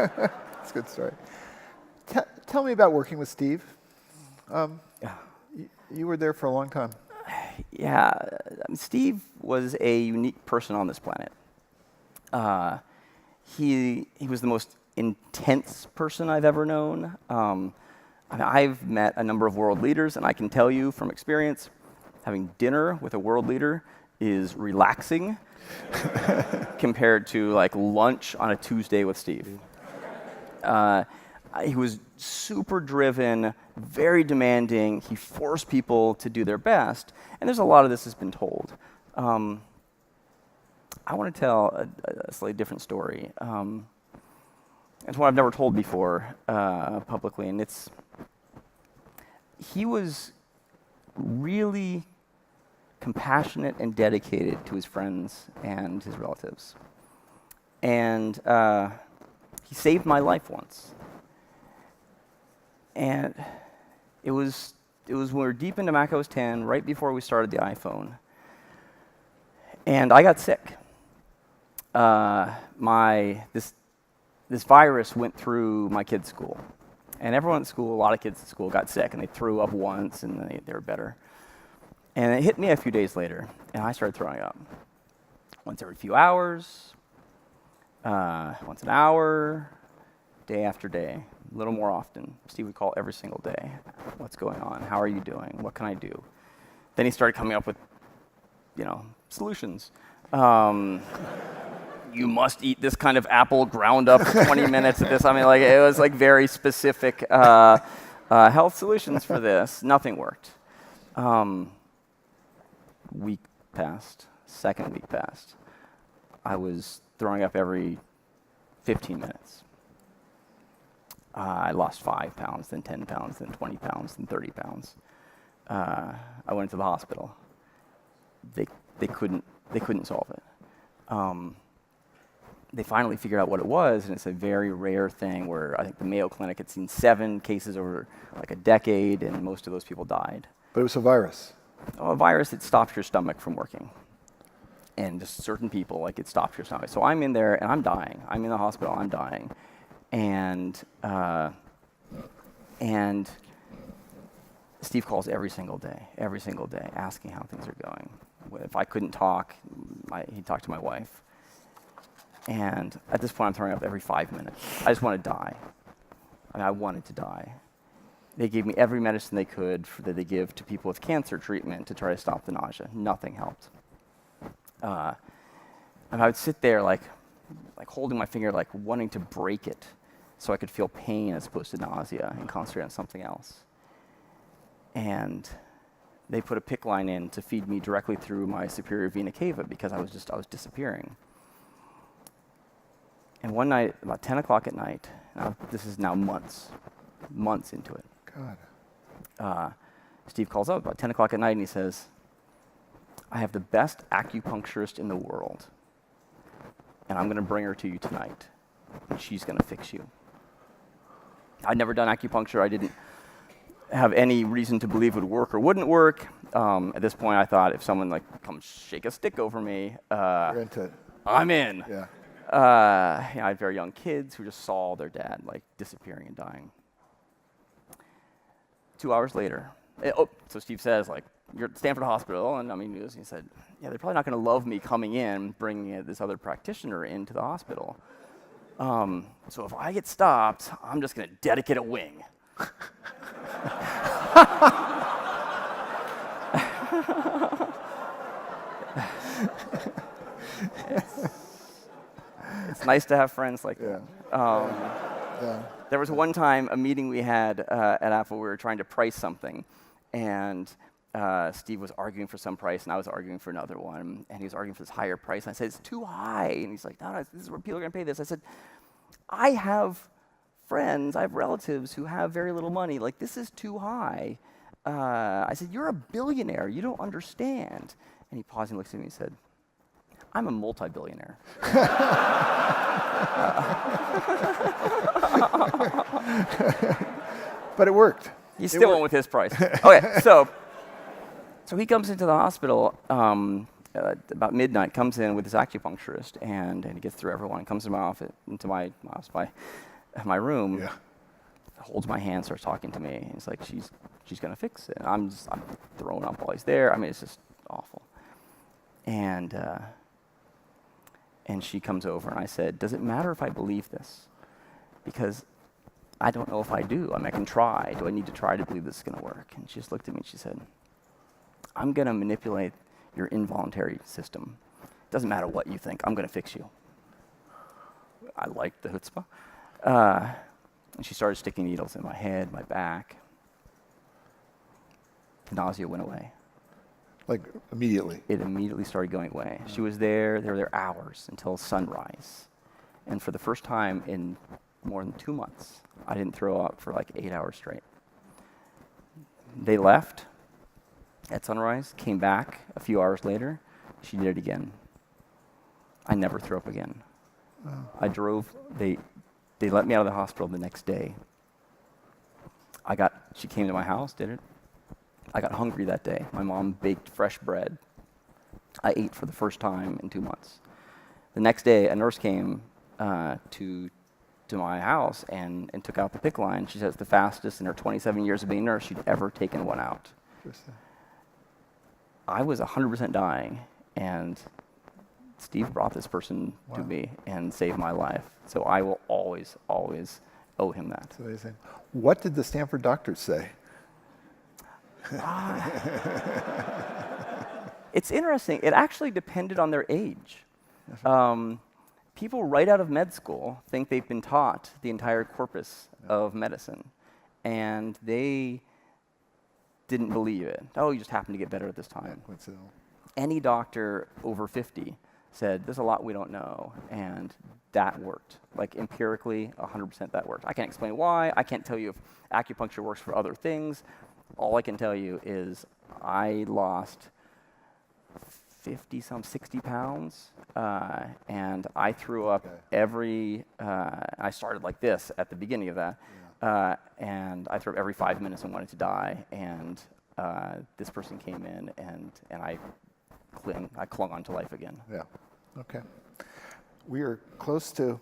That's a good story. Tell me about working with Steve. Yeah. You were there for a long time. Yeah, Steve was a unique person on this planet. He was the most intense person I've ever known. I've met a number of world leaders, and I can tell you from experience, having dinner with a world leader is relaxing compared to like lunch on a Tuesday with Steve. He was super driven, very demanding. He forced people to do their best, and there's a lot of this has been told. I want to tell a slightly different story. It's one I've never told before publicly, and he was really compassionate and dedicated to his friends and his relatives. And he saved my life once. And it was when we were deep into Mac OS 10, right before we started the iPhone. And I got sick. This virus went through my kids' school. And everyone at school, a lot of kids at school got sick, and they threw up once, and they were better. And it hit me a few days later, and I started throwing up. Once every few hours, once an hour, day after day, a little more often. Steve would call every single day. What's going on? How are you doing? What can I do? Then he started coming up with, solutions. You must eat this kind of apple ground up for 20 minutes of this. I mean, it was very specific health solutions for this. Nothing worked. Week passed. Second week passed. I was throwing up every 15 minutes. I lost 5 pounds, then 10 pounds, then 20 pounds, then 30 pounds. I went into the hospital. They couldn't solve it. They finally figured out what it was, and it's a very rare thing where I think the Mayo Clinic had seen 7 cases over a decade, and most of those people died. But it was a virus. A virus that stops your stomach from working. And just certain people, it stops your stomach. So I'm in there, and I'm dying. I'm in the hospital, I'm dying. And Steve calls every single day, asking how things are going. If I couldn't talk, he'd talk to my wife. And at this point, I'm throwing up every 5 minutes. I just want to die. I wanted to die. They gave me every medicine they could that they give to people with cancer treatment to try to stop the nausea. Nothing helped. And I would sit there holding my finger, wanting to break it so I could feel pain as opposed to nausea and concentrate on something else. And they put a PICC line in to feed me directly through my superior vena cava because I was disappearing. And one night, about 10 o'clock at night, this is now months into it. God. Steve calls up about 10 o'clock at night and he says, I have the best acupuncturist in the world, and I'm going to bring her to you tonight, and she's going to fix you. I'd never done acupuncture. I didn't have any reason to believe it would work or wouldn't work. At this point, I thought if someone comes shake a stick over me, You're into it. I'm in. Yeah. I had very young kids who just saw their dad disappearing and dying. 2 hours later, so Steve says you're at Stanford Hospital, and he said, yeah, they're probably not going to love me coming in, bringing this other practitioner into the hospital. So if I get stopped, I'm just going to dedicate a wing. It's nice to have friends like that. Yeah. There was one time, a meeting we had at Apple, we were trying to price something, and Steve was arguing for some price, and I was arguing for another one, and he was arguing for this higher price, and I said, it's too high, and he's like, no, this is where people are going to pay this. I said, I have friends, I have relatives who have very little money, this is too high. I said, you're a billionaire, you don't understand. And he paused and looked at me and said, I'm a multi-billionaire. But it worked. He still went with his price. Okay, so he comes into the hospital, about midnight, comes in with this acupuncturist, and he gets through everyone, comes to my office, into my office, my room, Yeah. holds my hand, starts talking to me. He's like, she's gonna fix it. And I'm throwing up while he's there. I mean, it's just awful. And she comes over, and I said, does it matter if I believe this? Because I don't know if I do. I mean, I can try. Do I need to try to believe this is gonna work? And she just looked at me and she said, I'm gonna manipulate your involuntary system. Doesn't matter what you think, I'm gonna fix you. I liked the chutzpah. And she started sticking needles in my head, my back. The nausea went away. Like immediately. It immediately started going away. She was there, they were there hours until sunrise. And for the first time in more than 2 months, I didn't throw up for like 8 hours straight. They left at sunrise, came back a few hours later, she did it again. I never threw up again. Oh. I drove, they let me out of the hospital the next day. She came to my house, did it. I got hungry that day. My mom baked fresh bread. I ate for the first time in 2 months. The next day, a nurse came to my house and took out the PICC line. She said it's the fastest in her 27 years of being a nurse she'd ever taken one out. Interesting. I was 100% dying, and Steve brought this person to me and saved my life. So I will always, always owe him that. That's amazing. What did the Stanford doctors say? It's interesting. It actually depended on their age. People right out of med school think they've been taught the entire corpus of medicine, and they didn't believe it. Oh, you just happened to get better at this time. Coincidental. Any doctor over 50 said, there's a lot we don't know, and that worked. Like empirically, 100% that worked. I can't explain why. I can't tell you if acupuncture works for other things. All I can tell you is I lost 60 pounds, and I threw up I started like this at the beginning of that, and I threw up every 5 minutes and wanted to die, and this person came in, and I clung on to life again. Yeah. Okay. We are close to